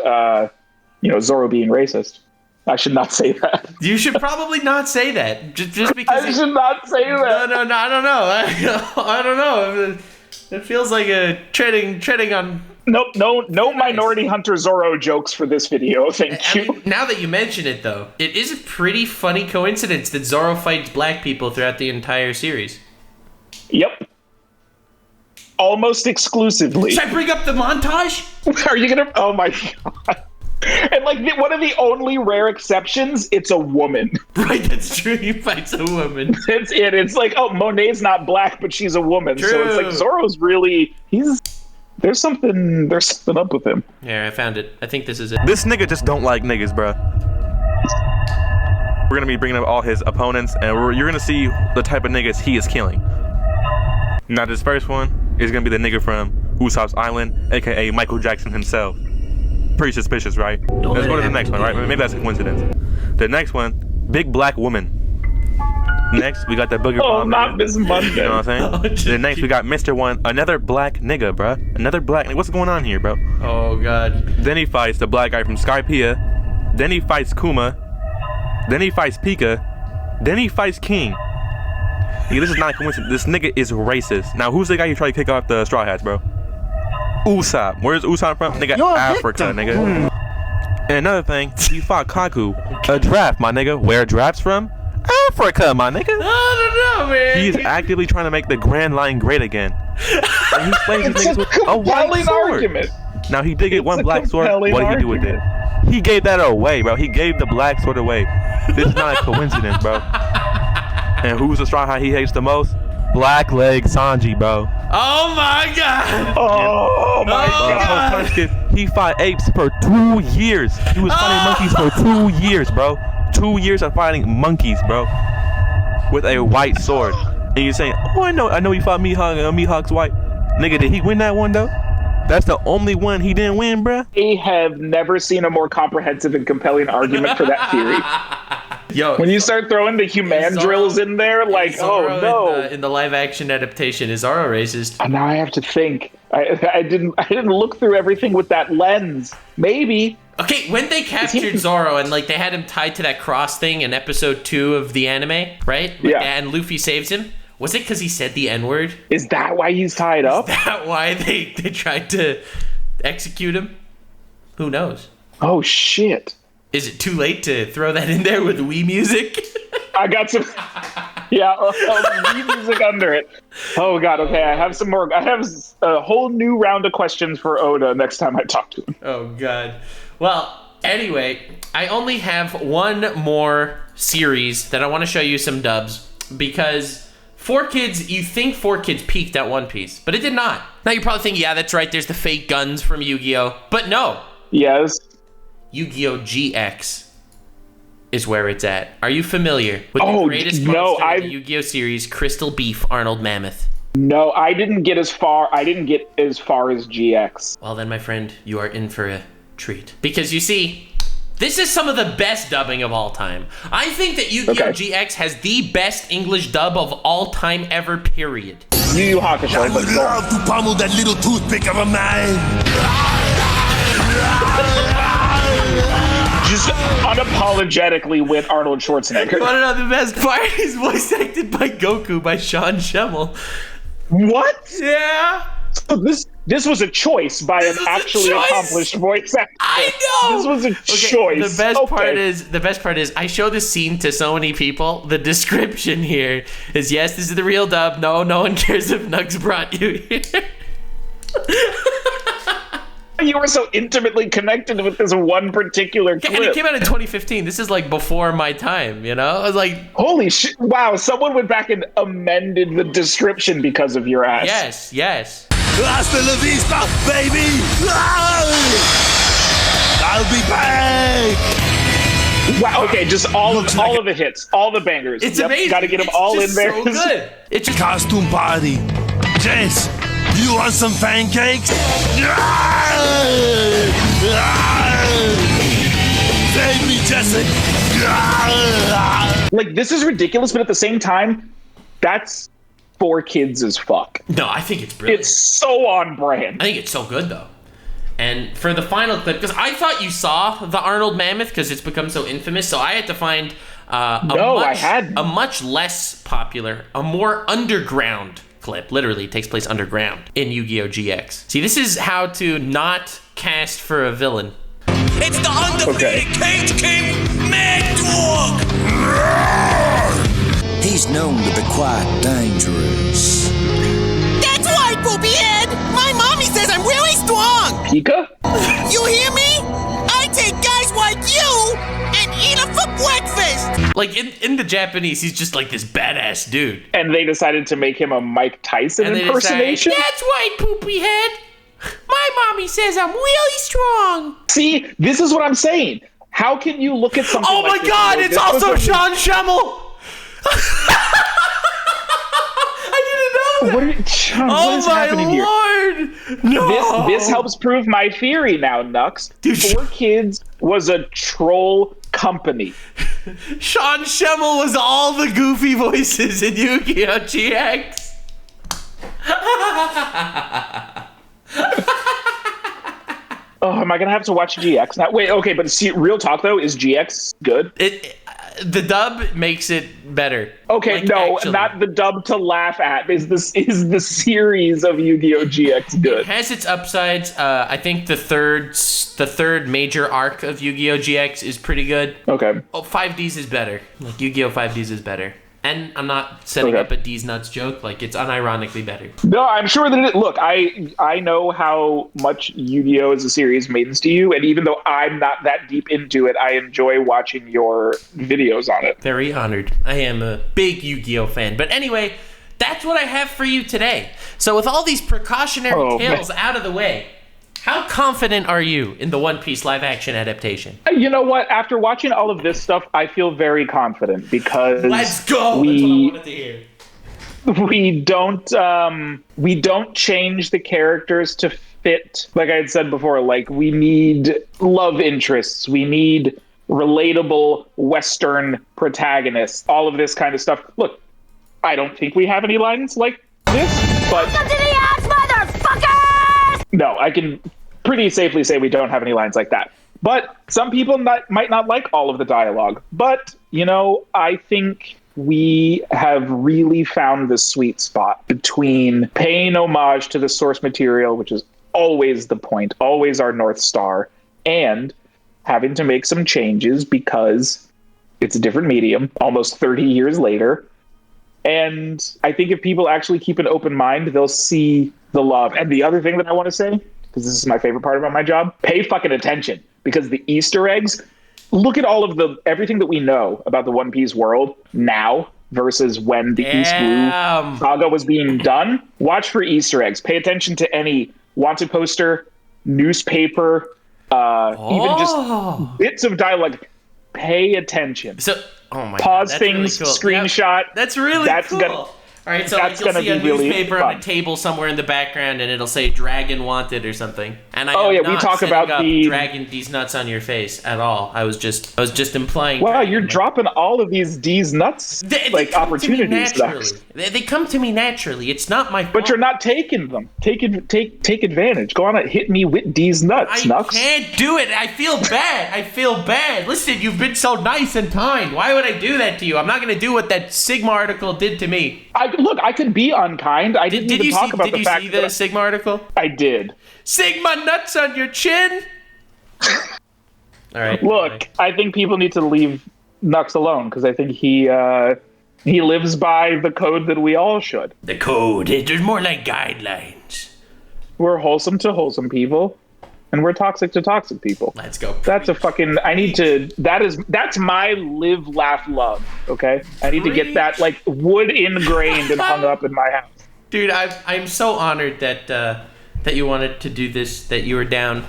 Zoro being racist. I should not say that. You should probably not say that. Just because. I should not say that. No, I don't know. I don't know. It feels like a treading on. Nope, no Minority Hunter Zoro jokes for this video. Thank you. I mean, now that you mention it, though, it is a pretty funny coincidence that Zoro fights black people throughout the entire series. Yep. almost exclusively. Should I bring up the montage? Are you gonna? Oh my god! And like one of the only rare exceptions, it's a woman. Right, that's true. He fights a woman. That's it. It's like, oh, Monet's not black, but she's a woman. True. So it's like Zoro's really there's something up with him. Yeah, I found it. I think this is it. This nigga just don't like niggas, bro. We're gonna be bringing up all his opponents, and you're gonna see the type of niggas he is killing. Now, this first one is gonna be the nigga from Usopp's Island, aka Michael Jackson himself. Pretty suspicious, right? Let's go to the next one, right? Maybe that's a coincidence. The next one, big black woman. Next, we got the booger bomb. Not Miss Monday. You know what I'm saying? Then next, we got Mr. One, another black nigga, bro. Another black nigga. What's going on here, bro? Oh, God. Then he fights the black guy from Skypiea. Then he fights Kuma. Then he fights Pika. Then he fights King. Yeah, this is not a coincidence. This nigga is racist. Now, who's the guy who tried to kick off the Straw Hats, bro? Usopp. Where's Usopp from? Nigga, Africa, nigga. And another thing, he fought Kaku. A draft, my nigga. Where drafts from? Africa, my nigga. I don't know, man. He is actively trying to make the Grand Line great again. And he slays these niggas with a white sword. Argument. Now, he did get one black sword. What did he do with it? He gave that away, bro. He gave the black sword away. This is not a coincidence, bro. And who's the Straw Hat he hates the most? Black Leg Sanji, bro. Oh my god! Oh my god! He fought apes for 2 years. He was fighting monkeys for 2 years, bro. 2 years of fighting monkeys, bro. With a white sword. And you're saying, oh, I know he fought Mihawk, and Mihawk's white. Nigga, did he win that one, though? That's the only one he didn't win, bro. I have never seen a more comprehensive and compelling argument for that theory. Yo, when you start throwing the human drills in there, like, Zoro oh no! In the live-action adaptation, is Zoro racist? And now I have to think. I didn't look through everything with that lens. Maybe. Okay, when they captured Zoro and like they had him tied to that cross thing in episode 2 of the anime, right? Yeah. And Luffy saves him. Was it because he said the N-word? Is that why he's tied up? Is that why they tried to execute him? Who knows? Oh, shit. Is it too late to throw that in there with Wii music? I got some... Yeah, Wii music under it. Oh, God, okay, I have some more... I have a whole new round of questions for Oda next time I talk to him. Oh, God. Well, anyway, I only have one more series that I want to show you some dubs because... 4Kids, you think 4Kids peaked at One Piece, but it did not. Now you're probably thinking, yeah, that's right, there's the fake guns from Yu-Gi-Oh! But no. Yes. Yu-Gi-Oh! GX is where it's at. Are you familiar with the greatest monster in the Yu-Gi-Oh! Series, Crystal Beef Arnold Mammoth? No, I didn't get as far as GX. Well then, my friend, you are in for a treat. Because you see... This is some of the best dubbing of all time. I think that Yu-Gi-Oh! GX has the best English dub of all time ever, period. Yu Yu Hakusho. I would love to pummel that little toothpick of a man. Just unapologetically with Arnold Schwarzenegger. No, the best part is voice acted by Goku by Sean Schemmel. What? Yeah. So this was a choice by an actually accomplished voice actor. I know. This was a choice. The best part is I show this scene to so many people. The description here is, yes, this is the real dub. No one cares if Nugs brought you here. You were so intimately connected with this one particular clip. And it came out in 2015. This is like before my time, you know? I was like... Holy shit. Wow, someone went back and amended the description because of your ass. Yes. Hasta la vista, baby! I'll be back! Wow, okay, just all of the hits, all the bangers. It's amazing. Gotta get them all in there. So good. It's a costume party. Jess, you want some pancakes? Save me, Jesse! Like, this is ridiculous, but at the same time, that's 4Kids as fuck. No, I think it's brilliant. It's so on brand. I think it's so good, though. And for the final clip, because I thought you saw the Arnold Mammoth because it's become so infamous, so I had to find a much less popular, a more underground clip. Literally, it takes place underground in Yu-Gi-Oh! GX. See, this is how to not cast for a villain. It's the undefeated Cage King, Mad Dog! He's known to be quite dangerous. That's right, poopy head! My mommy says I'm really strong! Pika? You hear me? I take guys like you and eat them for breakfast! Like, in the Japanese, he's just like this badass dude. And they decided to make him a Mike Tyson impersonation? That's right, poopy head! My mommy says I'm really strong! See, this is what I'm saying. How can you look at something Oh like my god, it's also Sean Schemmel! What is happening here? Lord! No! This helps prove my theory now, Nux. 4Kids was a troll company. Sean Schemmel was all the goofy voices in Yu-Gi-Oh! GX. Oh, am I gonna have to watch GX now? Wait, okay, but see, real talk though, is GX good? The dub makes it better. Okay, like, no, actually. Not the dub to laugh at. Is the series of Yu-Gi-Oh! GX good? It has its upsides. I think the third major arc of Yu-Gi-Oh! GX is pretty good. Okay. Oh, 5Ds is better. Like Yu-Gi-Oh! 5Ds is better. And I'm not setting up a D's nuts joke. Like, it's unironically better. No, I'm sure that look, I know how much Yu-Gi-Oh! As a series means to you, and even though I'm not that deep into it, I enjoy watching your videos on it. Very honored. I am a big Yu-Gi-Oh! fan. But anyway, that's what I have for you today. So with all these precautionary tales out of the way, how confident are you in the One Piece live-action adaptation? You know what? After watching all of this stuff, I feel very confident because let's go. That's what I wanted to hear. We don't change the characters to fit. Like I had said before, like we need love interests. We need relatable Western protagonists. All of this kind of stuff. Look, I don't think we have any lines like this, but Welcome to the ass, motherfuckers! No, I can pretty safely say we don't have any lines like that. But some people might not like all of the dialogue. But, you know, I think we have really found the sweet spot between paying homage to the source material, which is always the point, always our North Star, and having to make some changes because it's a different medium, almost 30 years later. And I think if people actually keep an open mind, they'll see the love. And the other thing that I want to say, because this is my favorite part about my job, pay fucking attention, because the Easter eggs, look at all of everything that we know about the One Piece world now versus when the East Blue saga was being done. Watch for Easter eggs. Pay attention to any wanted poster, newspaper, even just bits of dialogue. Pay attention. So, oh my Pause God, that's things, really cool. screenshot. Yep. That's really cool. All right, so like, you'll see a newspaper on a table somewhere in the background, and it'll say "Dragon Wanted" or something. And I am not talk about the dragging these nuts on your face at all. I was just implying. Wow, you're dropping all of these D's nuts like opportunities. They come to me naturally. It's not my fault. But you're not taking them. Take advantage. Go on and hit me with D's nuts, Nux. I can't do it. I feel bad. Listen, you've been so nice and kind. Why would I do that to you? I'm not going to do what that Sigma article did to me. Look, I could be unkind. I didn't even talk about the fact that... Did you see the Sigma article? I did. Sigma nuts on your chin? All right. Look, I think people need to leave Nux alone, because I think he lives by the code that we all should. The code? There's more like guidelines. We're wholesome to wholesome people, and we're toxic to toxic people. Let's go. That's a fucking... That's my live, laugh, love, okay? I need to get that, like, wood ingrained and hung up in my house. Dude, I'm so honored that you wanted to do this, that you were down.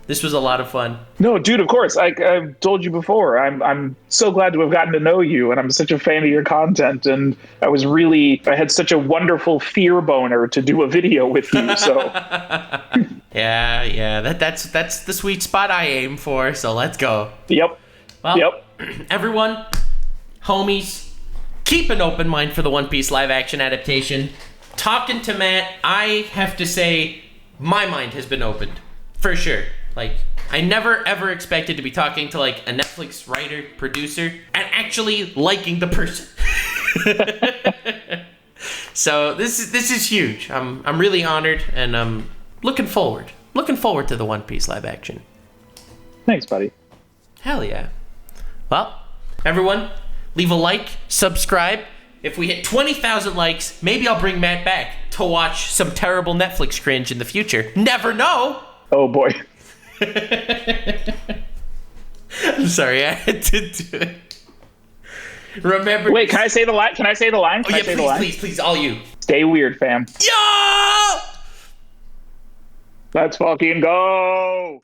This was a lot of fun. No, dude, of course. I've told you before. I'm so glad to have gotten to know you, and I'm such a fan of your content. And I had such a wonderful fear boner to do a video with you. So yeah, that's the sweet spot I aim for. So let's go. Yep. Well, everyone, homies, keep an open mind for the One Piece live action adaptation. Talking to Matt, I have to say my mind has been opened for sure. Like, I never ever expected to be talking to like a Netflix writer, producer, and actually liking the person. So this is huge. I'm really honored, and I'm looking forward to the One Piece live action. Thanks, buddy. Hell yeah. Well, everyone, leave a like, subscribe. If we hit 20,000 likes, maybe I'll bring Matt back. to watch some terrible Netflix cringe in the future. Never know. Oh boy. I'm sorry, I had to do it. Remember. Wait, can I say the line? Can I say the line? Oh yeah, please, all you. Stay weird, fam. Yo! Let's fucking go.